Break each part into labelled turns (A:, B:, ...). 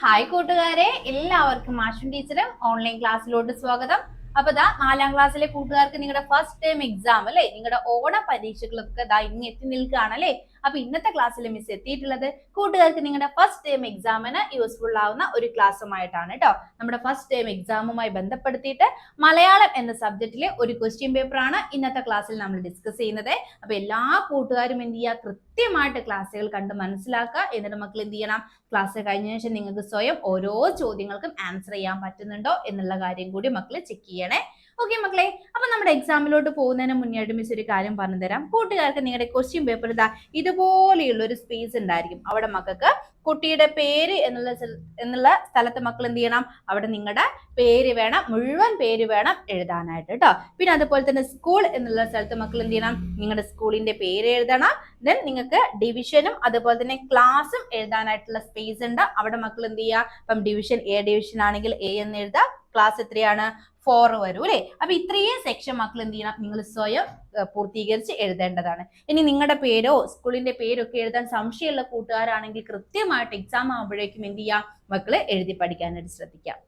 A: Hi കൂട്ടുകാരെ, എല്ലാവർക്കും മാഷും ടീച്ചറും ഓൺലൈൻ ക്ലാസ്സിലോട്ട് സ്വാഗതം. അപ്പൊ 4ാം ക്ലാസ്സിലെ കൂട്ടുകാർക്ക് നിങ്ങളുടെ ഫസ്റ്റ് ടൈം എക്സാം അല്ലെ, നിങ്ങളുടെ ഓണ പരീക്ഷകളൊക്കെ ഇങ്ങ് എത്തി നിൽക്കുകയാണ് അല്ലെ. അപ്പൊ ഇന്നത്തെ ക്ലാസ്സിൽ മിസ് എത്തിയിട്ടുള്ളത് കൂട്ടുകാർക്ക് നിങ്ങളുടെ ഫസ്റ്റ് ടൈം എക്സാമിന് യൂസ്ഫുൾ ആവുന്ന ഒരു ക്ലാസ്സുമായിട്ടാണ് കേട്ടോ. നമ്മുടെ ഫസ്റ്റ് ടൈം എക്സാമുമായി ബന്ധപ്പെടുത്തിയിട്ട് മലയാളം എന്ന സബ്ജക്റ്റിലെ ഒരു ക്വസ്റ്റ്യൻ പേപ്പർ ആണ് ഇന്നത്തെ ക്ലാസ്സിൽ നമ്മൾ ഡിസ്കസ് ചെയ്യുന്നത്. അപ്പൊ എല്ലാ കൂട്ടുകാരും എന്ത് ചെയ്യുക, കൃത്യമായിട്ട് ക്ലാസ്സുകൾ കണ്ട് മനസ്സിലാക്കുക. എന്നിട്ട് മക്കൾ എന്ത് ചെയ്യണം, ക്ലാസ് കഴിഞ്ഞ ശേഷം നിങ്ങൾക്ക് സ്വയം ഓരോ ചോദ്യങ്ങൾക്കും ആൻസർ ചെയ്യാൻ പറ്റുന്നുണ്ടോ എന്നുള്ള കാര്യം കൂടി മക്കൾ ചെക്ക് ചെയ്യണേ. ഓക്കെ മക്കളെ, അപ്പൊ നമ്മുടെ എക്സാമിലോട്ട് പോകുന്നതിന് മുന്നേയായിട്ട് മിസ് ഒരു കാര്യം പറഞ്ഞു തരാം. കൂട്ടുകാർക്ക് നിങ്ങളുടെ ക്വസ്റ്റ്യൻ പേപ്പർ ഇതുപോലെയുള്ള ഒരു സ്പേസ് ഉണ്ടായിരിക്കും. അവിടെ മക്കൾക്ക് കുട്ടിയുടെ പേര് എന്നുള്ള സ്ഥലത്ത് മക്കൾ എന്ത് ചെയ്യണം, അവിടെ നിങ്ങളുടെ പേര് വേണം, മുഴുവൻ പേര് വേണം എഴുതാനായിട്ട് കേട്ടോ. പിന്നെ അതുപോലെ തന്നെ സ്കൂൾ എന്നുള്ള സ്ഥലത്ത് മക്കൾ എന്ത് ചെയ്യണം, നിങ്ങളുടെ സ്കൂളിന്റെ പേര് എഴുതണം. ദെൻ നിങ്ങൾക്ക് ഡിവിഷനും അതുപോലെ തന്നെ ക്ലാസ്സും എഴുതാനായിട്ടുള്ള സ്പേസ് ഉണ്ട്. അവിടെ മക്കൾ എന്ത് ചെയ്യുക, ഇപ്പം ഡിവിഷൻ എ ഡിവിഷൻ ആണെങ്കിൽ എ എന്ന് എഴുതാം, ക്ലാസ് എത്രയാണ് 4 വരും അല്ലെ. അപ്പൊ ഇത്രയും സെക്ഷൻ മക്കൾ എന്ത് ചെയ്യണം, നിങ്ങൾ സ്വയം പൂർത്തീകരിച്ച് എഴുതേണ്ടതാണ്. ഇനി നിങ്ങളുടെ പേരോ സ്കൂളിന്റെ പേരോ ഒക്കെ എഴുതാൻ സംശയമുള്ള കൂട്ടുകാരാണെങ്കിൽ കൃത്യമായിട്ട് എക്സാം ആകുമ്പോഴേക്കും എന്ത് ചെയ്യാം, മക്കള് എഴുതി പഠിക്കാനായിട്ട് ശ്രദ്ധിക്കാം.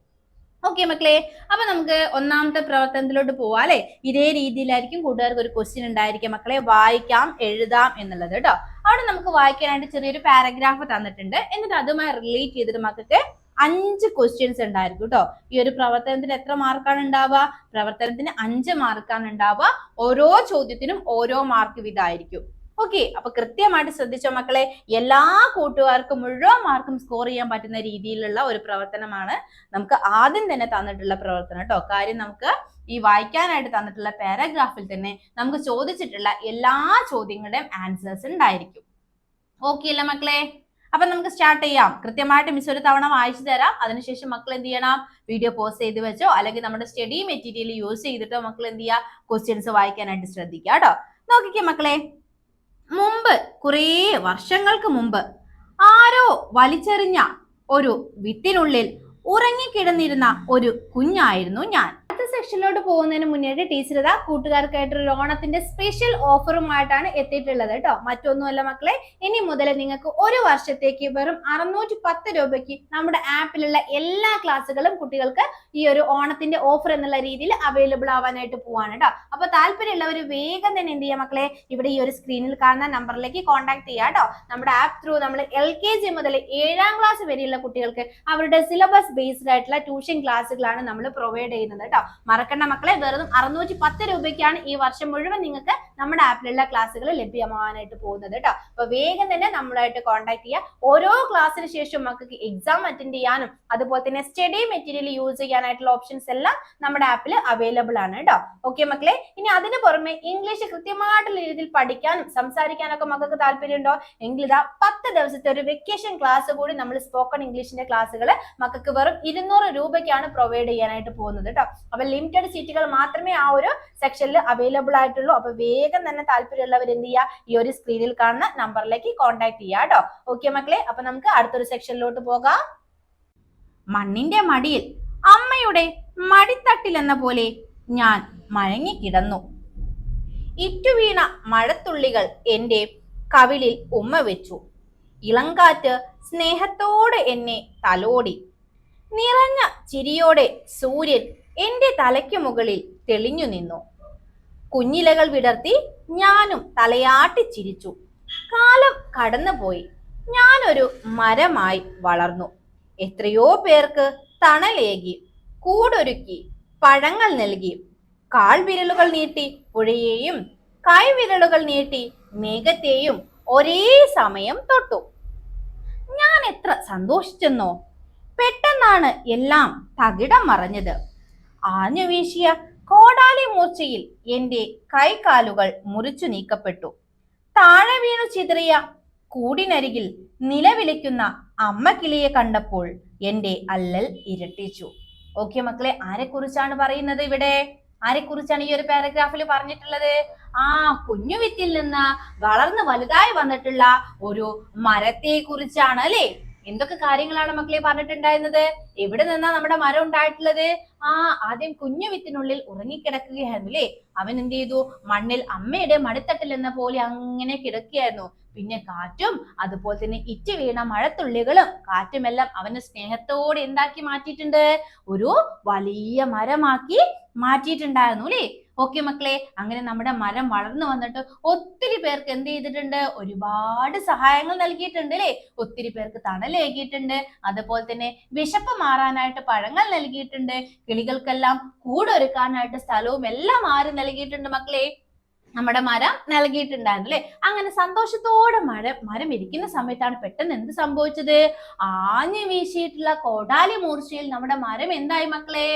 A: ഓക്കെ മക്കളെ, അപ്പൊ നമുക്ക് ഒന്നാമത്തെ പ്രവർത്തനത്തിലോട്ട് പോവാം അല്ലെ. ഇതേ രീതിയിലായിരിക്കും കൂട്ടുകാർക്ക് ഒരു ക്വസ്റ്റ്യൻ ഉണ്ടായിരിക്കും മക്കളെ, വായിക്കാം എഴുതാം എന്നുള്ളത് കേട്ടോ. അവിടെ നമുക്ക് വായിക്കാനായിട്ട് ചെറിയൊരു പാരഗ്രാഫ് തന്നിട്ടുണ്ട്. എന്നിട്ട് അതുമായി റിലേറ്റ് ചെയ്തിട്ട് മക്കൾക്ക് 5 ക്വസ്റ്റ്യൻസ് ഉണ്ടായിരിക്കും കേട്ടോ. ഈ ഒരു പ്രവർത്തനത്തിന് എത്ര മാർക്കാണ് ഉണ്ടാവുക? പ്രവർത്തനത്തിന് 5 മാർക്കാണ് ഉണ്ടാവുക. ഓരോ ചോദ്യത്തിനും ഓരോ മാർക്ക് വീതമായിരിക്കും. ഓക്കെ, അപ്പൊ കൃത്യമായിട്ട് ശ്രദ്ധിച്ചോ മക്കളെ. എല്ലാ കൂട്ടുകാർക്കും മുഴുവൻ മാർക്കും സ്കോർ ചെയ്യാൻ പറ്റുന്ന രീതിയിലുള്ള ഒരു പ്രവർത്തനമാണ് നമുക്ക് ആദ്യം തന്നെ തന്നിട്ടുള്ള പ്രവർത്തനം കേട്ടോ. കാര്യം നമുക്ക് ഈ വായിക്കാനായിട്ട് തന്നിട്ടുള്ള പാരഗ്രാഫിൽ തന്നെ നമുക്ക് ചോദിച്ചിട്ടുള്ള എല്ലാ ചോദ്യങ്ങളുടെയും ആൻസേഴ്സ് ഉണ്ടായിരിക്കും. ഓക്കെ അല്ലേ മക്കളെ? അപ്പൊ നമുക്ക് സ്റ്റാർട്ട് ചെയ്യാം. കൃത്യമായിട്ട് മിസ് ഒരു തവണ വായിച്ചു തരാം. അതിനുശേഷം മക്കൾ എന്ത് ചെയ്യണം, വീഡിയോ പോസ്റ്റ് ചെയ്ത് വെച്ചോ അല്ലെങ്കിൽ നമ്മുടെ സ്റ്റഡി മെറ്റീരിയൽ യൂസ് ചെയ്തിട്ടോ മക്കൾ എന്ത് ചെയ്യുക, ക്വസ്റ്റ്യൻസ് വായിക്കാനായിട്ട് ശ്രദ്ധിക്കുക കേട്ടോ. നോക്കിക്കേ മക്കളെ, മുമ്പ് കുറേ വർഷങ്ങൾക്ക് മുമ്പ് ആരോ വലിച്ചെറിഞ്ഞ ഒരു വിത്തിനുള്ളിൽ ഉറങ്ങിക്കിടന്നിരുന്ന ഒരു കുഞ്ഞായിരുന്നു ഞാൻ. അടുത്ത സെക്ഷനിലോട്ട് പോകുന്നതിന് മുന്നേ ടീച്ചർ കൂട്ടുകാർക്കായിട്ട് ഒരു ഓണത്തിന്റെ സ്പെഷ്യൽ ഓഫറുമായിട്ടാണ് എത്തിയിട്ടുള്ളത് കേട്ടോ. മറ്റൊന്നുമല്ല മക്കളെ, ഇനി മുതൽ നിങ്ങൾക്ക് ഒരു വർഷത്തേക്ക് വെറും 610 രൂപയ്ക്ക് നമ്മുടെ ആപ്പിലുള്ള എല്ലാ ക്ലാസ്സുകളും കുട്ടികൾക്ക് ഈ ഒരു ഓണത്തിന്റെ ഓഫർ എന്നുള്ള രീതിയിൽ അവൈലബിൾ ആവാനായിട്ട് പോവാണ് കേട്ടോ. അപ്പൊ താല്പര്യമുള്ളവർ വേഗം തന്നെ എന്ത് ചെയ്യാം മക്കളെ, ഇവിടെ ഈ ഒരു സ്ക്രീനിൽ കാണുന്ന നമ്പറിലേക്ക് കോൺടാക്ട് ചെയ്യാം കേട്ടോ. നമ്മുടെ ആപ്പ് ത്രൂ നമ്മൾ LKG മുതൽ 7ാം ക്ലാസ് വരെയുള്ള കുട്ടികൾക്ക് അവരുടെ സിലബസ് ബേസ്ഡ് ആയിട്ടുള്ള ട്യൂഷൻ ക്ലാസ്സുകളാണ് നമ്മൾ പ്രൊവൈഡ് ചെയ്യുന്നത് കേട്ടോ. മറക്കണ്ട മക്കളെ, വെറും 610 രൂപയ്ക്കാണ് ഈ വർഷം മുഴുവൻ നിങ്ങൾക്ക് നമ്മുടെ ആപ്പിലുള്ള ക്ലാസ്സുകൾ ലഭ്യമാവാനായിട്ട് പോകുന്നത് കേട്ടോ. അപ്പൊ വേഗം തന്നെ നമ്മളായിട്ട് കോൺടാക്ട് ചെയ്യുക. ഓരോ ക്ലാസ്സിന് ശേഷം മക്കൾക്ക് എക്സാം അറ്റൻഡ് ചെയ്യാനും അതുപോലെ തന്നെ സ്റ്റഡി മെറ്റീരിയൽ യൂസ് ചെയ്യാനായിട്ടുള്ള ഓപ്ഷൻസ് എല്ലാം നമ്മുടെ ആപ്പിൽ അവൈലബിൾ ആണ് കേട്ടോ. ഓക്കെ മക്കളെ, ഇനി അതിന് പുറമെ ഇംഗ്ലീഷ് കൃത്യമായിട്ടുള്ള രീതിയിൽ പഠിക്കാനും സംസാരിക്കാനൊക്കെ മക്കൾക്ക് താല്പര്യമുണ്ടോ എങ്കിൽ 10 ദിവസത്തെ ഒരു വെക്കേഷൻ ക്ലാസ് കൂടി നമ്മൾ സ്പോക്കൺ ഇംഗ്ലീഷിന്റെ ക്ലാസ്സുകൾ മക്കൾക്ക് വെറും 200 രൂപയ്ക്കാണ് പ്രൊവൈഡ് ചെയ്യാനായിട്ട് പോകുന്നത് കേട്ടോ. അപ്പൊ ലിമിറ്റഡ് സീറ്റുകൾ മാത്രമേ ആ ഒരു സെക്ഷനിൽ അവൈലബിൾ ആയിട്ടുള്ളൂ. അപ്പൊ വേഗം തന്നെ താല്പര്യമുള്ളവർ എന്ത് ചെയ്യുക, ഈ ഒരു സ്ക്രീനിൽ കാണുന്ന നമ്പറിലേക്ക് കോൺടാക്ട് ചെയ്യുക കേട്ടോ. ഓക്കെ മക്കളെ, അപ്പൊ നമുക്ക് അടുത്തൊരു സെക്ഷനിലോട്ട് പോകാം. മണ്ണിന്റെ മടിയിൽ അമ്മയുടെ മടിത്തട്ടിൽ എന്ന പോലെ ഞാൻ മയങ്ങിക്കിടന്നു. ഇറ്റുവീണ മഴത്തുള്ളികൾ എന്റെ കവിളിൽ ഉമ്മ വെച്ചു. ഇളങ്കാറ്റ് സ്നേഹത്തോടെ എന്നെ തലോടി. നിറഞ്ഞ ചിരിയോടെ സൂര്യൻ എന്റെ തലയ്ക്ക് മുകളിൽ തെളിഞ്ഞു നിന്നു. കുഞ്ഞിലകൾ വിടർത്തി ഞാനും തലയാട്ടി ചിരിച്ചു. കാലം കടന്നുപോയി. ഞാനൊരു മരമായി വളർന്നു. എത്രയോ പേർക്ക് തണലേകി, കൂടൊരുക്കി, പഴങ്ങൾ നൽകി. കാൽവിരലുകൾ നീട്ടി പുഴയെയും കൈവിരലുകൾ നീട്ടി മേഘത്തെയും ഒരേ സമയം തൊട്ടു. ഞാൻ എത്ര സന്തോഷിച്ചെന്നോ. പെട്ടെന്നാണ് എല്ലാം തകിടം മറഞ്ഞത്. ആഞ്ഞു വീശിയ കോടാലി മൂർച്ചയിൽ എന്റെ കൈകാലുകൾ മുറിച്ചു നീക്കപ്പെട്ടു. താഴെ വീണു ചിതറിയ കൂടിനരികിൽ നിലവിളിക്കുന്ന അമ്മ കിളിയെ കണ്ടപ്പോൾ എന്റെ അല്ലൽ ഇരട്ടിച്ചു. ഓക്കെ മക്കളെ, ആരെക്കുറിച്ചാണ് പറയുന്നത് ഇവിടെ? ആരെക്കുറിച്ചാണ് ഈ ഒരു പാരഗ്രാഫിൽ പറഞ്ഞിട്ടുള്ളത്? കുഞ്ഞു വിത്തിൽ നിന്ന് വളർന്ന് വലുതായി വന്നിട്ടുള്ള ഒരു മരത്തെ കുറിച്ചാണ് അല്ലെ. എന്തൊക്കെ കാര്യങ്ങളാണ് മക്കളെ പറഞ്ഞിട്ടുണ്ടായിരുന്നത്? എവിടെ നിന്നാ നമ്മുടെ മരം ഉണ്ടായിട്ടുള്ളത്? ആദ്യം കുഞ്ഞു വിത്തിനുള്ളിൽ ഉറങ്ങിക്കിടക്കുകയായിരുന്നു അല്ലേ? അവൻ എന്ത് ചെയ്തു? മണ്ണിൽ അമ്മയുടെ മടിത്തട്ടിൽ എന്ന പോലെ അങ്ങനെ കിടക്കുകയായിരുന്നു. പിന്നെ കാറ്റും അതുപോലെ തന്നെ ഇറ്റി വീണ മഴത്തുള്ളികളും കാറ്റുമെല്ലാം അവന് സ്നേഹത്തോടെ എന്താക്കി മാറ്റിയിട്ടുണ്ട്? ഒരു വലിയ മരമാക്കി മാറ്റിയിട്ടുണ്ടായിരുന്നു അല്ലേ? ഓക്കെ മക്കളെ, അങ്ങനെ നമ്മുടെ മരം വളർന്നു വന്നിട്ട് ഒത്തിരി പേർക്ക് എന്ത് ചെയ്തിട്ടുണ്ട്? ഒരുപാട് സഹായങ്ങൾ നൽകിയിട്ടുണ്ട് അല്ലേ? ഒത്തിരി പേർക്ക് തണലേകിയിട്ടുണ്ട്. അതുപോലെ തന്നെ വിശപ്പ് മാറാനായിട്ട് പഴങ്ങൾ നൽകിയിട്ടുണ്ട്. കിളികൾക്കെല്ലാം കൂടൊരുക്കാനായിട്ട് സ്ഥലവും എല്ലാം ആര് നൽകിയിട്ടുണ്ട് മക്കളെ? നമ്മുടെ മരം നൽകിയിട്ടുണ്ടായിരുന്നു അല്ലെ? അങ്ങനെ സന്തോഷത്തോടെ മരം ഇരിക്കുന്ന സമയത്താണ് പെട്ടെന്ന് എന്ത് സംഭവിച്ചത്? ആഞ്ഞു വീശിയിട്ടുള്ള കോടാലി മൂർച്ചയിൽ നമ്മുടെ മരം എന്തായി മക്കളെ?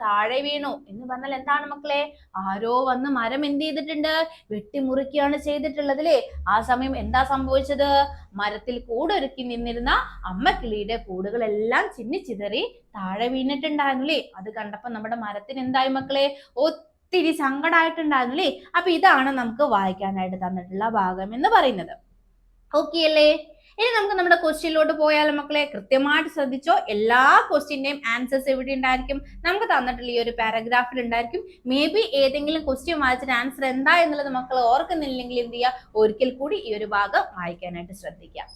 A: താഴെ വീണു. എന്ന് പറഞ്ഞാൽ എന്താണ് മക്കളെ? ആരോ വന്ന് മരം എന്ത് ചെയ്തിട്ടുണ്ട്? വെട്ടിമുറിക്കുകയാണ് ചെയ്തിട്ടുള്ളത് അല്ലേ? ആ സമയം എന്താ സംഭവിച്ചത്? മരത്തിൽ കൂടൊരുക്കി നിന്നിരുന്ന അമ്മക്കിളിയുടെ കൂടുകളെല്ലാം ചിന്നിച്ചിതറി താഴെ വീണിട്ടുണ്ടായിരുന്നു അല്ലേ? അത് കണ്ടപ്പോ നമ്മുടെ മരത്തിന് എന്തായി മക്കളെ? ഒത്തിരി സങ്കടമായിട്ടുണ്ടായിരുന്നു അല്ലേ? അപ്പൊ ഇതാണ് നമുക്ക് വായിക്കാനായിട്ട് തന്നിട്ടുള്ള ഭാഗം എന്ന് പറയുന്നത്. ഓക്കെ അല്ലേ? ഇനി നമുക്ക് നമ്മുടെ ക്വസ്റ്റ്യനിലോട്ട് പോയാലോ മക്കളെ? കൃത്യമായിട്ട് ശ്രദ്ധിച്ചോ. എല്ലാ ക്വസ്റ്റ്യന്റെയും ആൻസേഴ്സ് എവിടെ ഉണ്ടായിരിക്കും? നമുക്ക് തന്നിട്ടുള്ള ഈ ഒരു പാരഗ്രാഫിൽ ഉണ്ടായിരിക്കും. മേ ബി ഏതെങ്കിലും ക്വസ്റ്റ്യൻ വായിച്ചിട്ട് ആൻസർ എന്താ എന്നുള്ളത് മക്കൾ ഓർക്കുന്നില്ലെങ്കിൽ എന്ത് ചെയ്യുക? ഒരിക്കൽ കൂടി ഈ ഒരു ഭാഗം വായിക്കാനായിട്ട് ശ്രദ്ധിക്കാം.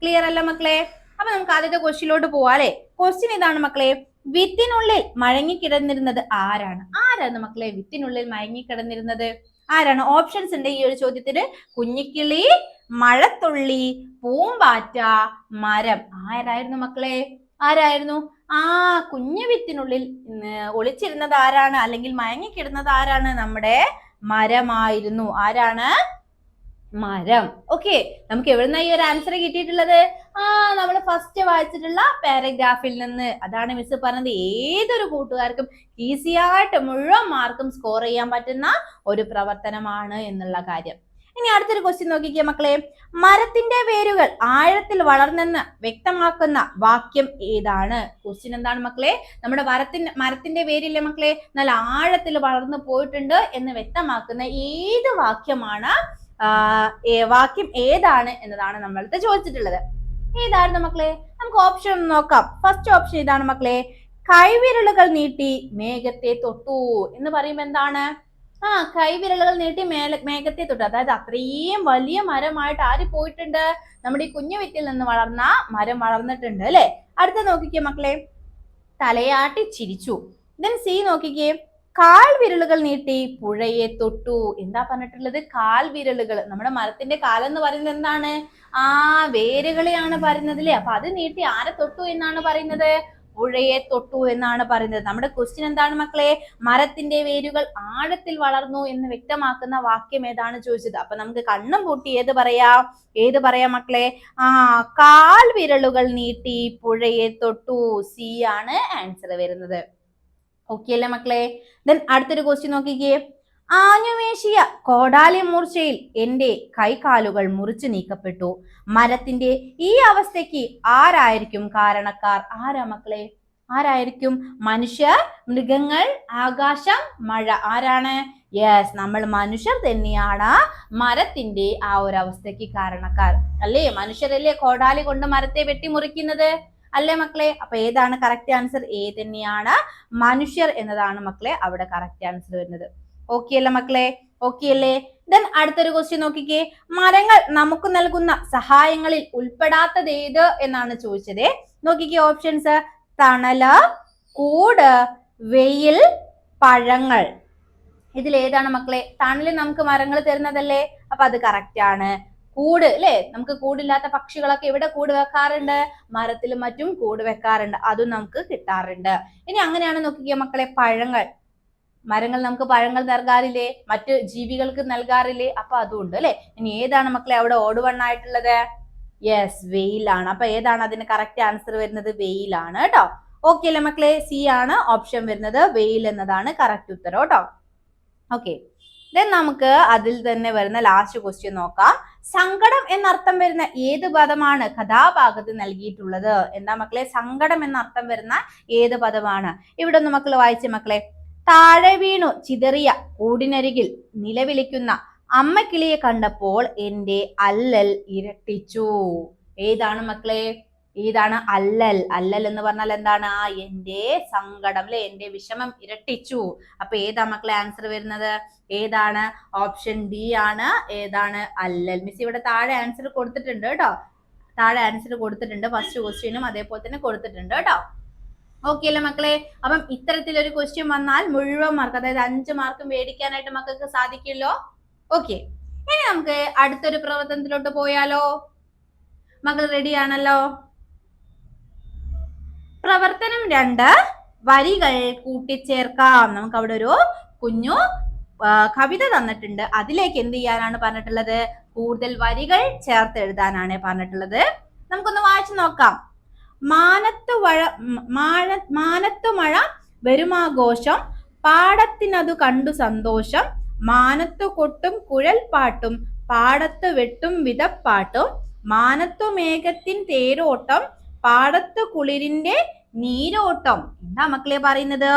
A: ക്ലിയർ അല്ല മക്കളെ? അപ്പൊ നമുക്ക് ആദ്യത്തെ ക്വസ്റ്റ്യനിലോട്ട് പോവാല്ലേ? ക്വസ്റ്റ്യൻ ഇതാണ് മക്കളെ. വിത്തിനുള്ളിൽ മയങ്ങിക്കിടന്നിരുന്നത് ആരാണ്? ആരാണ് മക്കളെ വിത്തിനുള്ളിൽ മയങ്ങിക്കിടന്നിരുന്നത്? ആരാണ്? ഓപ്ഷൻസ് ഉണ്ട് ഈ ഒരു ചോദ്യത്തിന്. കുഞ്ഞിക്കിളി, മഴത്തുള്ളി, പൂമ്പാറ്റ, മരം. ആരായിരുന്നു മക്കളെ? ആരായിരുന്നു? കുഞ്ഞു വിത്തിനുള്ളിൽ ഒളിച്ചിരുന്നത് ആരാണ്? അല്ലെങ്കിൽ മയങ്ങിക്കിടുന്നത് ആരാണ്? നമ്മുടെ മരമായിരുന്നു. ആരാണ്? മരം. ഓക്കെ, നമുക്ക് എവിടുന്ന ഈ ഒരു ആൻസർ കിട്ടിയിട്ടുള്ളത്? നമ്മൾ ഫസ്റ്റ് വായിച്ചിട്ടുള്ള പാരഗ്രാഫിൽ നിന്ന്. അതാണ് മിസ് പറഞ്ഞത്, ഏതൊരു കൂട്ടുകാർക്കും ഈസി ആയിട്ട് മുഴുവൻ മാർക്കും സ്കോർ ചെയ്യാൻ പറ്റുന്ന ഒരു പ്രവർത്തനമാണ് എന്നുള്ള കാര്യം. ഇനി അടുത്തൊരു ക്വസ്റ്റ്യൻ നോക്കിക്കേ മക്കളെ. മരത്തിന്റെ വേരുകൾ ആഴത്തിൽ വളർന്നെന്ന് വ്യക്തമാക്കുന്ന വാക്യം ഏതാണ്? ക്വസ്റ്റ്യൻ എന്താണ് മക്കളെ? നമ്മുടെ മരത്തിന്റെ വേരില്ലേ മക്കളെ, നല്ല ആഴത്തിൽ വളർന്നു പോയിട്ടുണ്ട് എന്ന് വ്യക്തമാക്കുന്ന ഏത് വാക്യമാണ്? വാക്യം ഏതാണ് എന്നതാണ് നമ്മളടുത്ത് ചോദിച്ചിട്ടുള്ളത്. ഏതായിരുന്നു മക്കളെ? നമുക്ക് ഓപ്ഷൻ നോക്കാം. ഫസ്റ്റ് ഓപ്ഷൻ ഇതാണ് മക്കളെ. കൈവിരലുകൾ നീട്ടി മേഘത്തെ തൊട്ടു എന്ന് പറയുമ്പോ എന്താണ്? കൈവിരലുകൾ നീട്ടി മേഘത്തെ തൊട്ടു. അതായത് അത്രയും വലിയ മരമായിട്ട് ആര് പോയിട്ടുണ്ട്? നമ്മുടെ ഈ കുഞ്ഞു വിത്തിൽ നിന്ന് വളർന്ന മരം വളർന്നിട്ടുണ്ട് അല്ലെ? അടുത്ത നോക്കിക്കേ മക്കളെ. തലയാട്ടി ചിരിച്ചു. ദെൻ സി നോക്കിക്കേ. കാൽ വിരലുകൾ നീട്ടി പുഴയെ തൊട്ടു. എന്താ പറഞ്ഞിട്ടുള്ളത്? കാൽ വിരലുകൾ. നമ്മുടെ മരത്തിന്റെ കാലെന്ന് പറയുന്നത് എന്താണ്? വേരുകളെയാണ് പറയുന്നത് അല്ലേ? അപ്പൊ അത് നീട്ടി ആരെ തൊട്ടു എന്നാണ് പറയുന്നത്? പുഴയെ തൊട്ടു എന്നാണ് പറയുന്നത്. നമ്മുടെ ക്വസ്റ്റ്യൻ എന്താണ് മക്കളെ? മരത്തിന്റെ വേരുകൾ ആഴത്തിൽ വളർന്നു എന്ന് വ്യക്തമാക്കുന്ന വാക്യം ഏതാണ് ചോദിച്ചത്. അപ്പൊ നമുക്ക് കണ്ണും പൂട്ടി ഏത് പറയാം മക്കളെ? കാൽ വിരലുകൾ നീട്ടി പുഴയെ തൊട്ടു. സി ആണ് ആൻസർ വരുന്നത്. ഓക്കെ അല്ലേ മക്കളെ? ദെൻ അടുത്തൊരു ക്വസ്റ്റ്യൻ നോക്കിക്കേ. ആഞ്ഞുവേശിയ കോടാലി മൂർച്ചയിൽ എന്റെ കൈകാലുകൾ മുറിച്ചു നീക്കപ്പെട്ടു. മരത്തിന്റെ ഈ അവസ്ഥയ്ക്ക് ആരായിരിക്കും കാരണക്കാർ? ആരാ മക്കളെ? ആരായിരിക്കും? മനുഷ്യർ, മൃഗങ്ങൾ, ആകാശം, മഴ. ആരാണ്? യെസ്, നമ്മൾ മനുഷ്യർ തന്നെയാണ് മരത്തിന്റെ ആ ഒരു അവസ്ഥയ്ക്ക് കാരണക്കാർ അല്ലേ? മനുഷ്യരല്ലേ കോടാലി കൊണ്ട് മരത്തെ വെട്ടിമുറിക്കുന്നത് അല്ലേ മക്കളെ? അപ്പൊ ഏതാണ് കറക്റ്റ് ആൻസർ? എ തന്നെയാണ്, മനുഷ്യർ എന്നതാണ് മക്കളെ അവിടെ കറക്റ്റ് ആൻസർ വരുന്നത്. ഓക്കെ അല്ലേ മക്കളെ? ഓക്കെ അല്ലേ? ദെൻ അടുത്തൊരു ക്വസ്റ്റ്യൻ നോക്കിക്കേ. മരങ്ങൾ നമുക്ക് നൽകുന്ന സഹായങ്ങളിൽ ഉൾപ്പെടാത്തത് ഏത് എന്നാണ് ചോദിച്ചത്. നോക്കിക്കേ ഓപ്ഷൻസ്. തണല്, കൂട്, വെയിൽ, പഴങ്ങൾ. ഇതിൽ ഏതാണ് മക്കളെ? തണല് നമുക്ക് മരങ്ങൾ തരുന്നതല്ലേ? അപ്പൊ അത് കറക്റ്റ് ആണ്. കൂട് അല്ലെ? നമുക്ക് കൂടില്ലാത്ത പക്ഷികളൊക്കെ എവിടെ കൂട് വെക്കാറുണ്ട്? മരത്തിലും മറ്റും കൂട് വെക്കാറുണ്ട്. അതും നമുക്ക് കിട്ടാറുണ്ട്. ഇനി അങ്ങനെയാണ് നോക്കിക്കേ മക്കളെ. പഴങ്ങൾ, മരങ്ങൾ നമുക്ക് പഴങ്ങൾ നൽകാറില്ലേ? മറ്റു ജീവികൾക്ക് നൽകാറില്ലേ? അപ്പൊ അതും ഉണ്ട് അല്ലെ? ഇനി ഏതാണ് മക്കളെ അവിടെ ഓട് വണ്ണായിട്ടുള്ളത്? യെസ്, വെയിലാണ്. അപ്പൊ ഏതാണ് അതിന് കറക്റ്റ് ആൻസർ വരുന്നത്? വെയിലാണ് കേട്ടോ. ഓക്കെ അല്ലേ മക്കളെ? സി ആണ് ഓപ്ഷൻ വരുന്നത്. വെയിൽ എന്നതാണ് കറക്റ്റ് ഉത്തരം കേട്ടോ. ഓക്കെ, ദെൻ നമുക്ക് അതിൽ തന്നെ വരുന്ന ലാസ്റ്റ് ക്വസ്റ്റ്യൻ നോക്കാം. സങ്കടം എന്നർത്ഥം വരുന്ന ഏത് പദമാണ് കഥാഭാഗത്ത് നൽകിയിട്ടുള്ളത്? എന്താ മക്കളെ? സങ്കടം എന്നർത്ഥം വരുന്ന ഏത് പദമാണ്? ഇവിടെ ഒന്ന് മക്കള് വായിച്ച മക്കളെ. താഴെ വീണു ചിതറിയ കൂടിനരികിൽ നിലവിളിക്കുന്ന അമ്മക്കിളിയെ കണ്ടപ്പോൾ എന്റെ അല്ലൽ ഇരട്ടിച്ചു. ഏതാണ് മക്കളെ? ഏതാണ്? അല്ലൽ. അല്ലൽ എന്ന് പറഞ്ഞാൽ എന്താണ്? എന്റെ സങ്കടം അല്ലെ, എന്റെ വിഷമം ഇരട്ടിച്ചു. അപ്പൊ ഏതാ മക്കളെ ആൻസർ വരുന്നത്? ഏതാണ്? ഓപ്ഷൻ ഡി ആണ്. ഏതാണ്? അല്ലൽ. മിസ് ഇവിടെ താഴെ ആൻസർ കൊടുത്തിട്ടുണ്ട് കേട്ടോ. താഴെ ആൻസർ കൊടുത്തിട്ടുണ്ട്. ഫസ്റ്റ് ക്വസ്റ്റ്യനും അതേപോലെ തന്നെ കൊടുത്തിട്ടുണ്ട് കേട്ടോ. ഓക്കെ അല്ലേ മക്കളെ? അപ്പം ഇത്തരത്തിലൊരു ക്വസ്റ്റ്യൻ വന്നാൽ മുഴുവൻ മാർക്ക്, അതായത് 5 മാർക്ക് മേടിക്കാനായിട്ട് മക്കൾക്ക് സാധിക്കുമല്ലോ. ഓക്കെ, ഇനി നമുക്ക് അടുത്തൊരു പ്രവർത്തനത്തിലോട്ട് പോയാലോ? മക്കൾ റെഡി ആണല്ലോ? പ്രവർത്തനം 2, വരികൾ കൂട്ടിച്ചേർക്കാം. നമുക്ക് അവിടെ ഒരു കുഞ്ഞു കവിത തന്നിട്ടുണ്ട്. അതിലേക്ക് എന്ത് ചെയ്യാനാണ് പറഞ്ഞിട്ടുള്ളത്? കൂടുതൽ വരികൾ ചേർത്ത് എഴുതാനാണ് പറഞ്ഞിട്ടുള്ളത്. നമുക്കൊന്ന് വായിച്ചു നോക്കാം. മാനത്തു മഴ വരുമാഘോഷം, പാടത്തിനതു കണ്ടു സന്തോഷം, മാനത്തു കൊട്ടും കുഴൽപ്പാട്ടും, പാടത്തു വെട്ടും വിതപ്പാട്ടും, മാനത്തു മേഘത്തിൻ തേരോട്ടം, പാടത്തു കുളിരിന്റെ നീരോട്ടം. എന്താ മക്കളെ പറയുന്നത്?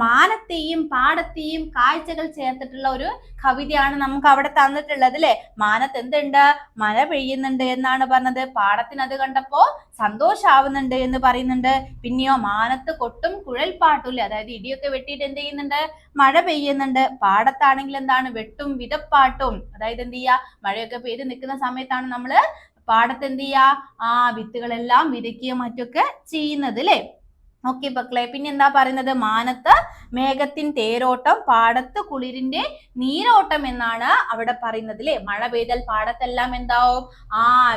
A: മാനത്തെയും പാടത്തെയും കാഴ്ചകൾ ചേർത്തിട്ടുള്ള ഒരു കവിതയാണ് നമുക്ക് അവിടെ തന്നിട്ടുള്ളത് അല്ലെ. മാനത്ത് എന്തുണ്ട്? മഴ പെയ്യുന്നുണ്ട് എന്നാണ് പറഞ്ഞത്. പാടത്തിന് അത് കണ്ടപ്പോ സന്തോഷാവുന്നുണ്ട് എന്ന് പറയുന്നുണ്ട്. പിന്നെയോ മാനത്ത് കൊട്ടും കുഴൽപ്പാട്ടും അല്ലെ, അതായത് ഇടിയൊക്കെ വെട്ടിയിട്ട് എന്ത് ചെയ്യുന്നുണ്ട്? മഴ പെയ്യുന്നുണ്ട്. പാടത്താണെങ്കിൽ എന്താണ്? വെട്ടും വിതപ്പാട്ടും, അതായത് എന്ത് ചെയ്യാ? മഴയൊക്കെ പെയ്ത് നിൽക്കുന്ന സമയത്താണ് നമ്മള് പാടത്ത് എന്ത് ചെയ്യാ? വിത്തുകളെല്ലാം വിതയ്ക്കുകയും മറ്റൊക്കെ ചെയ്യുന്നത് അല്ലെ. ഓക്കെ മക്കളെ, പിന്നെ എന്താ പറയുന്നത്? മാനത്ത് മേഘത്തിൻ തേരോട്ടം, പാടത്ത് കുളിരിന്റെ നീരോട്ടം എന്നാണ് അവിടെ പറയുന്നത് അല്ലെ. മഴ പെയ്താൽ പാടത്തെല്ലാം എന്താവും?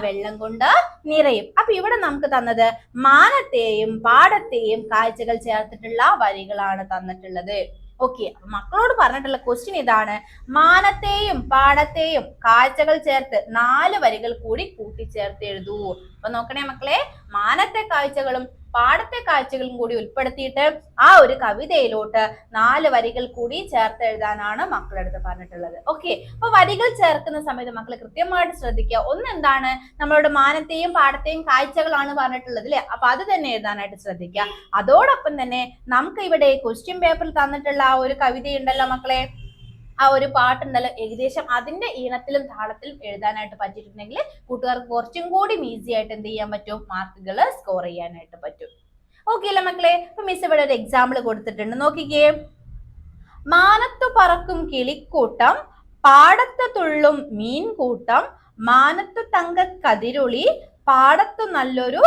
A: വെള്ളം കൊണ്ട് നിറയും. അപ്പൊ ഇവിടെ നമുക്ക് തന്നത് മാനത്തെയും പാടത്തെയും കാഴ്ചകൾ ചേർത്തിട്ടുള്ള വരികളാണ് തന്നിട്ടുള്ളത്. ഓക്കെ, മക്കളോട് പറഞ്ഞിട്ടുള്ള ക്വസ്റ്റ്യൻ ഇതാണ്. മാനത്തെയും പാടത്തെയും കാഴ്ചകൾ ചേർത്ത് 4 വരികൾ കൂടി കൂട്ടിച്ചേർത്ത് എഴുതൂ. അപ്പൊ നോക്കണേ മക്കളെ, മാനത്തെ കാഴ്ചകളും പാടത്തെ കാഴ്ചകളും കൂടി ഉൾപ്പെടുത്തിയിട്ട് ആ ഒരു കവിതയിലോട്ട് 4 വരികൾ കൂടി ചേർത്ത് എഴുതാനാണ് മക്കളടുത്ത് പറഞ്ഞിട്ടുള്ളത്. ഓക്കെ, അപ്പൊ വരികൾ ചേർക്കുന്ന സമയത്ത് മക്കൾ കൃത്യമായിട്ട് ശ്രദ്ധിക്കുക. ഒന്ന് എന്താണ്? നമ്മളോട് മാനത്തെയും പാടത്തെയും കാഴ്ചകളാണ് പറഞ്ഞിട്ടുള്ളത് അല്ലെ. അപ്പൊ അത് തന്നെ എഴുതാനായിട്ട് ശ്രദ്ധിക്കുക. അതോടൊപ്പം തന്നെ നമുക്ക് ഇവിടെ ക്വസ്റ്റ്യൻ പേപ്പറിൽ തന്നിട്ടുള്ള ആ ഒരു കവിതയുണ്ടല്ലോ മക്കളെ, ആ ഒരു പാട്ടുണ്ടല്ലോ, ഏകദേശം അതിന്റെ ഈണത്തിലും താളത്തിലും എഴുതാനായിട്ട് പറ്റിയിട്ടുണ്ടെങ്കിൽ കൂട്ടുകാർക്ക് കുറച്ചും കൂടി ഈസി ആയിട്ട് എന്ത് ചെയ്യാൻ പറ്റും? മാർക്കുകൾ സ്കോർ ചെയ്യാനായിട്ട് പറ്റും. ഓക്കെ അല്ലേ മക്കളെ? അപ്പൊ മിസ് ഇവിടെ ഒരു എക്സാമ്പിൾ കൊടുത്തിട്ടുണ്ട്, നോക്കിക്കേ. മാനത്തു പറക്കും കിളിക്കൂട്ടം, പാടത്തു തുള്ളും മീൻകൂട്ടം, മാനത്തു തങ്ക കതിരൊളി, പാടത്തു നല്ലൊരു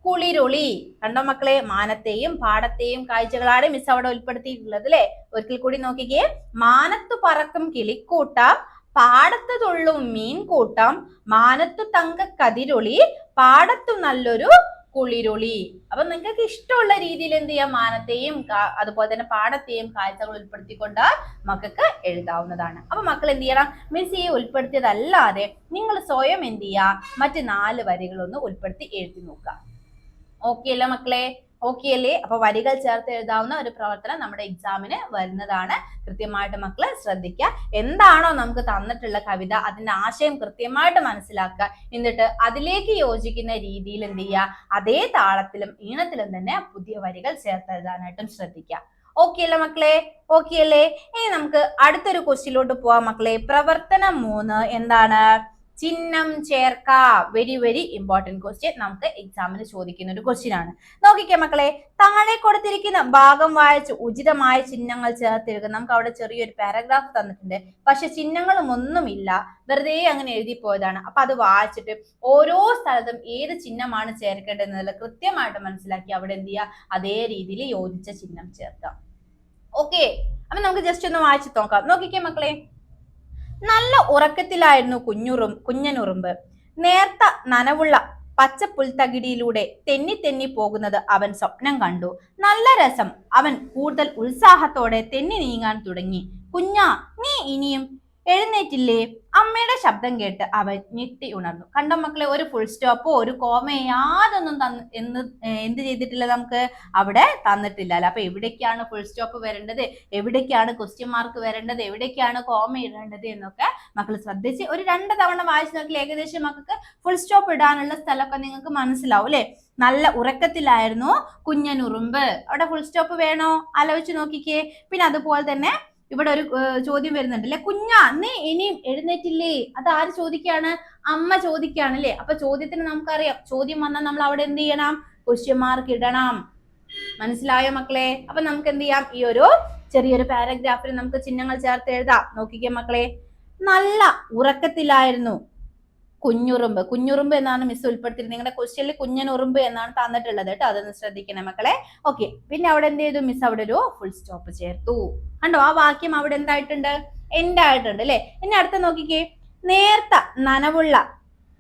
A: കുളിരൊളി. കണ്ടോ മക്കളെ? മാനത്തെയും പാടത്തെയും കാഴ്ചകളാണ് മിസ് അവിടെ ഉൾപ്പെടുത്തിയിട്ടുള്ളത് അല്ലെ. ഒരിക്കൽ കൂടി നോക്കിക്കേ. മാനത്തു പറക്കും കിളിക്കൂട്ടം, പാടത്തു തുള്ളും മീൻകൂട്ടം, മാനത്തു തങ്ക കതിരൊളി, പാടത്തു നല്ലൊരു കുളിരൊളി. അപ്പൊ നിങ്ങൾക്ക് ഇഷ്ടമുള്ള രീതിയിൽ എന്ത് ചെയ്യാം? മാനത്തെയും അതുപോലെ തന്നെ പാടത്തെയും കാഴ്ചകൾ ഉൾപ്പെടുത്തിക്കൊണ്ട് മക്കൾക്ക് എഴുതാവുന്നതാണ്. അപ്പൊ മക്കൾ എന്ത് ചെയ്യണം? മിസ് ഈ ഉൾപ്പെടുത്തിയതല്ലാതെ നിങ്ങൾ സ്വയം എന്ത് ചെയ്യുക? മറ്റ് 4 വരികളൊന്ന് ഉൾപ്പെടുത്തി എഴുതി നോക്കുക. ഓക്കെ അല്ലേ മക്കളെ? ഓക്കെ അല്ലേ? അപ്പൊ വരികൾ ചേർത്ത് എഴുതാവുന്ന ഒരു പ്രവർത്തനം നമ്മുടെ എക്സാമിന് വരുന്നതാണ്. കൃത്യമായിട്ട് മക്കള് ശ്രദ്ധിക്കുക. എന്താണോ നമുക്ക് തന്നിട്ടുള്ള കവിത, അതിന്റെ ആശയം കൃത്യമായിട്ട് മനസ്സിലാക്കുക. എന്നിട്ട് അതിലേക്ക് യോജിക്കുന്ന രീതിയിൽ എന്ത് ചെയ്യുക? അതേ താളത്തിലും ഈണത്തിലും തന്നെ പുതിയ വരികൾ ചേർത്ത് എഴുതാനായിട്ടും ശ്രദ്ധിക്കുക. ഓക്കെ അല്ലേ മക്കളെ? ഓക്കെ അല്ലേ? ഇനി നമുക്ക് അടുത്തൊരു ക്വസ്റ്റ്യനിലോട്ട് പോവാം മക്കളെ. പ്രവർത്തനം 3 എന്താണ്? ചിഹ്നം ചേർക്ക. വെരി വെരി ഇമ്പോർട്ടന്റ് ക്വസ്റ്റ്യൻ, നമുക്ക് എക്സാമിന് ചോദിക്കുന്ന ഒരു ക്വസ്റ്റ്യൻ ആണ്. നോക്കിക്കേ മക്കളെ, താഴെ കൊടുത്തിരിക്കുന്ന ഭാഗം വായിച്ച് ഉചിതമായ ചിഹ്നങ്ങൾ ചേർത്തെഴുതുക. നമുക്ക് അവിടെ ചെറിയൊരു പാരഗ്രാഫ് തന്നിട്ടുണ്ട്, പക്ഷെ ചിഹ്നങ്ങളും ഒന്നുമില്ല, വെറുതെ അങ്ങനെ എഴുതി പോയതാണ്. അപ്പൊ അത് വായിച്ചിട്ട് ഓരോ സ്ഥലത്തും ഏത് ചിഹ്നമാണ് ചേർക്കേണ്ടതെന്നുള്ള കൃത്യമായിട്ട് മനസ്സിലാക്കി അവിടെ എന്ത് ചെയ്യുക? അതേ രീതിയിൽ യോജിച്ച ചിഹ്നം ചേർക്കാം. ഓക്കെ, അപ്പൊ നമുക്ക് ജസ്റ്റ് ഒന്ന് വായിച്ചു നോക്കാം. നോക്കിക്കേ മക്കളെ, നല്ല ഉറക്കത്തിലായിരുന്നു കുഞ്ഞനുറുമ്പ്. നേർത്ത നനവുള്ള പച്ച പുൽത്തകിടിയിലൂടെ തെന്നി തെന്നി പോകുന്നത് അവൻ സ്വപ്നം കണ്ടു. നല്ല രസം. അവൻ കൂടുതൽ ഉത്സാഹത്തോടെ തെന്നി നീങ്ങാൻ തുടങ്ങി. കുഞ്ഞാ, നീ ഇനിയും എഴുന്നേറ്റില്ലേ? അമ്മയുടെ ശബ്ദം കേട്ട് അവൻ ഞെട്ടി ഉണർന്നു. കണ്ടോ മക്കളെ? ഒരു ഫുൾ സ്റ്റോപ്പോ ഒരു കോമയോ യാതൊന്നും എന്ത് ചെയ്തിട്ടില്ല, നമുക്ക് അവിടെ തന്നിട്ടില്ല അല്ലെ. അപ്പൊ എവിടേക്കാണ് ഫുൾ സ്റ്റോപ്പ് വരേണ്ടത്, എവിടേക്കാണ് ക്വസ്റ്റ്യൻ മാർക്ക് വരേണ്ടത്, എവിടേക്കാണ് കോമ ഇടേണ്ടത് എന്നൊക്കെ മക്കൾ ശ്രദ്ധിച്ച് ഒരു 2 തവണ വായിച്ചു നോക്കിയാൽ ഏകദേശം മക്കൾക്ക് ഫുൾ സ്റ്റോപ്പ് ഇടാനുള്ള സ്ഥലമൊക്കെ നിങ്ങൾക്ക് മനസ്സിലാവും അല്ലെ. നല്ല ഉറക്കത്തിലായിരുന്നു കുഞ്ഞനുറുമ്പ്, അവിടെ ഫുൾ സ്റ്റോപ്പ് വേണോ? ആലോചിച്ച് നോക്കിക്കേ. പിന്നെ അതുപോലെ തന്നെ ഇവിടെ ഒരു ചോദ്യം വരുന്നുണ്ട് അല്ലെ, കുഞ്ഞാ നീ ഇനിയും എഴുന്നേറ്റില്ലേ? അത് ആര് ചോദിക്കാണ്? അമ്മ ചോദിക്കാണ് അല്ലെ. അപ്പൊ ചോദ്യത്തിന് നമുക്കറിയാം, ചോദ്യം വന്നാൽ നമ്മൾ അവിടെ എന്ത് ചെയ്യണം? ക്വസ്റ്റ്യൻ മാർക്ക് ഇടണം. മനസ്സിലായോ മക്കളെ? അപ്പൊ നമുക്ക് എന്ത് ചെയ്യാം, ഈ ഒരു ചെറിയൊരു പാരഗ്രാഫിൽ നമുക്ക് ചിഹ്നങ്ങൾ ചേർത്ത് എഴുതാം. നോക്കിക്കേ മക്കളെ, നല്ല ഉറക്കത്തിലായിരുന്നു കുഞ്ഞുറുമ്പ്. കുഞ്ഞുറുമ്പ് എന്നാണ് മിസ് ഉൾപ്പെടുത്തിയത്. നിങ്ങളുടെ ക്വസ്റ്റ്യനിൽ കുഞ്ഞനുറുമ്പ് എന്നാണ് തന്നിട്ടുള്ളത് കേട്ടോ, അതൊന്ന് ശ്രദ്ധിക്കണേ മക്കളെ. ഓക്കെ, പിന്നെ അവിടെ എന്ത് ചെയ്തു മിസ്? അവിടെ ഒരു ഫുൾ സ്റ്റോപ്പ് ചേർത്തു. കണ്ടോ, ആ വാക്യം അവിടെ എന്തായിട്ടുണ്ട്? എൻഡ് ആയിട്ടുണ്ട് അല്ലെ. ഇനി അടുത്ത നോക്കിക്കേ, നേർത്ത നനവുള്ള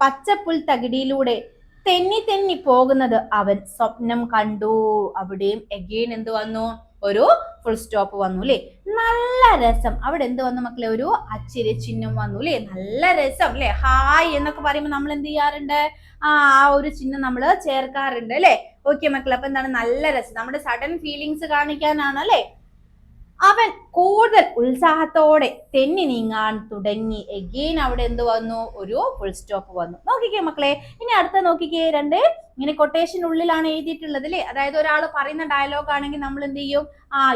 A: പച്ചപ്പുൽ തകിടിയിലൂടെ തെന്നി തെന്നി പോകുന്നത് അവൻ സ്വപ്നം കണ്ടു. അവിടെയും എഗെയിൻ എന്ത് വന്നു? ഒരു ഫുൾ സ്റ്റോപ്പ് വന്നു അല്ലെ. നല്ല രസം, അവിടെ എന്ത് വന്നു മക്കളെ? ഒരു അച്ചിരി ചിഹ്നം വന്നു അല്ലെ. നല്ല രസം അല്ലെ. ഹായ് എന്നൊക്കെ പറയുമ്പോൾ നമ്മൾ എന്ത് ചെയ്യാറുണ്ട്? ആ ഒരു ചിഹ്നം നമ്മൾ ചേർക്കാറുണ്ട് അല്ലെ. ഓക്കെ മക്കളെ, അപ്പൊ എന്താണ്? നല്ല രസം, നമ്മുടെ സഡൻ ഫീലിങ്സ് കാണിക്കാനാണ് അല്ലെ. അവൻ കൂടുതൽ ഉത്സാഹത്തോടെ തെന്നി നീങ്ങാൻ തുടങ്ങി. എഗെയിൻ അവിടെ എന്ത് വന്നു? ഒരു ഫുൾ സ്റ്റോപ്പ് വന്നു. നോക്കിക്കേ മക്കളെ, ഇനി അടുത്ത നോക്കിക്കേ, രണ്ട് ഇങ്ങനെ കൊട്ടേഷൻ ഉള്ളിലാണ് എഴുതിയിട്ടുള്ളത് അല്ലെ. അതായത് ഒരാൾ പറയുന്ന ഡയലോഗ് ആണെങ്കിൽ നമ്മൾ എന്ത് ചെയ്യും?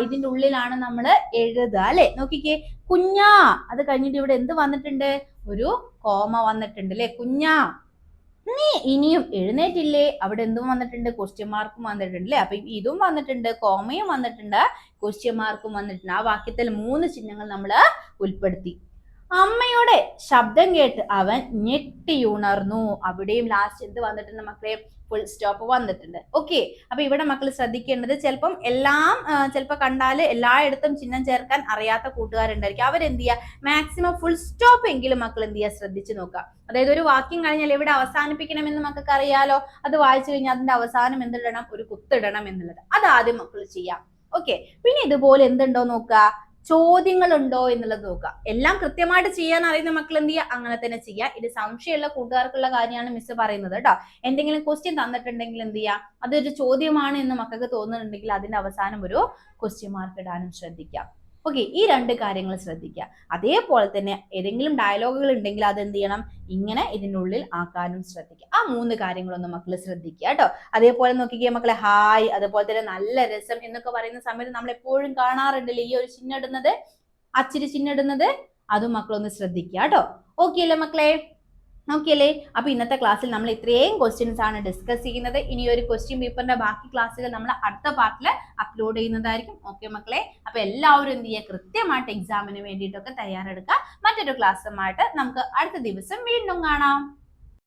A: ഇതിന്റെ ഉള്ളിലാണ് നമ്മൾ എഴുതുക അല്ലെ. നോക്കിക്കേ, കുഞ്ഞാ, അത് കഴിഞ്ഞിട്ട് ഇവിടെ എന്ത് വന്നിട്ടുണ്ട്? ഒരു കോമ വന്നിട്ടുണ്ട് അല്ലെ. കുഞ്ഞാ നീ ഇനിയും എഴുന്നേറ്റില്ലേ? അവിടെ എന്തും വന്നിട്ടുണ്ട്? ക്വസ്റ്റ്യൻ മാർക്കും വന്നിട്ടുണ്ട് അല്ലെ. അപ്പൊ ഇതും വന്നിട്ടുണ്ട്, കോമയും വന്നിട്ടുണ്ട്, ക്വസ്റ്റ്യൻ മാർക്കും വന്നിട്ടുണ്ട്. ആ വാക്യത്തിൽ 3 ചിഹ്നങ്ങൾ നമ്മൾ ഉൾപ്പെടുത്തി. അമ്മയുടെ ശബ്ദം കേട്ട് അവൻ ഞെട്ടിയുണർന്നു. അവിടെയും ലാസ്റ്റ് എന്ത് വന്നിട്ടുണ്ട് മക്കളെ? ഫുൾ സ്റ്റോപ്പ് വന്നിട്ടുണ്ട്. ഓക്കെ, അപ്പൊ ഇവിടെ മക്കൾ ശ്രദ്ധിക്കേണ്ടത്, ചിലപ്പം എല്ലാം ചിലപ്പോൾ കണ്ടാൽ എല്ലായിടത്തും ചിഹ്നം ചേർക്കാൻ അറിയാത്ത കൂട്ടുകാരുണ്ടായിരിക്കും. അവരെന്ത് ചെയ്യുക? മാക്സിമം ഫുൾ സ്റ്റോപ്പ് എങ്കിലും മക്കൾ എന്ത് ചെയ്യുക? ശ്രദ്ധിച്ചു നോക്കുക. അതായത് ഒരു വാക്യം കഴിഞ്ഞാൽ എവിടെ അവസാനിപ്പിക്കണമെന്ന് മക്കൾക്ക് അറിയാലോ. അത് വായിച്ചു കഴിഞ്ഞാൽ അതിന്റെ അവസാനം എന്തിടണം? ഒരു കുത്തിടണം എന്നുള്ളത്. അത് ആദ്യം മക്കൾ ചെയ്യാം. ഓക്കെ, പിന്നെ ഇതുപോലെ എന്തുണ്ടോ നോക്കുക, ചോദ്യങ്ങൾ ഉണ്ടോ എന്നുള്ളത് നോക്കുക. എല്ലാം കൃത്യമായിട്ട് ചെയ്യാൻ അറിയുന്ന മക്കൾ എന്ത് ചെയ്യുക? അങ്ങനെ തന്നെ ചെയ്യുക. ഇത് സംശയമുള്ള കൂട്ടുകാർക്കുള്ള കാര്യമാണ് മിസ് പറയുന്നത് കേട്ടോ. എന്തെങ്കിലും ക്വസ്റ്റ്യൻ തന്നിട്ടുണ്ടെങ്കിൽ എന്ത് ചെയ്യുക? അതൊരു ചോദ്യമാണ് എന്ന് മക്കൾക്ക് തോന്നുന്നുണ്ടെങ്കിൽ അതിന്റെ അവസാനം ഒരു ക്വസ്റ്റ്യൻ മാർക്ക് ഇടാനും ശ്രദ്ധിക്കാം. ഓക്കെ, ഈ 2 കാര്യങ്ങൾ ശ്രദ്ധിക്കുക. അതേപോലെ തന്നെ ഏതെങ്കിലും ഡയലോഗുകൾ ഉണ്ടെങ്കിൽ അത് എന്ത് ചെയ്യണം? ഇങ്ങനെ ഇതിനുള്ളിൽ ആക്കാനും ശ്രദ്ധിക്കുക. ആ 3 കാര്യങ്ങളൊന്നും മക്കൾ ശ്രദ്ധിക്കുക കേട്ടോ. അതേപോലെ നോക്കിക്കേ മക്കളെ, ഹായ്, അതുപോലെ തന്നെ നല്ല രസം എന്നൊക്കെ പറയുന്ന സമയത്ത് നമ്മൾ എപ്പോഴും കാണാറുണ്ടല്ലേ ഈ ഒരു ചിഹ്നം ഇടുന്നത്, അച്ചിരി ചിഹ്നം ഇടുന്നത്. അതും മക്കളൊന്ന് ശ്രദ്ധിക്കുക കേട്ടോ. ഓക്കെ അല്ലേ മക്കളെ? ഓക്കെ അല്ലേ? അപ്പൊ ഇന്നത്തെ ക്ലാസ്സിൽ നമ്മൾ ഇത്രയും ക്വസ്റ്റ്യൻസ് ആണ് ഡിസ്കസ് ചെയ്യുന്നത്. ഇനി ഒരു ക്വസ്റ്റ്യൻ പേപ്പറിന്റെ ബാക്കി ക്ലാസ്സുകൾ നമ്മൾ അടുത്ത പാർട്ടിൽ അപ്ലോഡ് ചെയ്യുന്നതായിരിക്കും. ഓക്കെ മക്കളെ, അപ്പൊ എല്ലാവരും എന്ത് ചെയ്യുക? കൃത്യമായിട്ട് എക്സാമിന് വേണ്ടിയിട്ടൊക്കെ തയ്യാറെടുക്കുക. മറ്റൊരു ക്ലാസ്സുമായിട്ട് നമുക്ക് അടുത്ത ദിവസം വീണ്ടും കാണാം.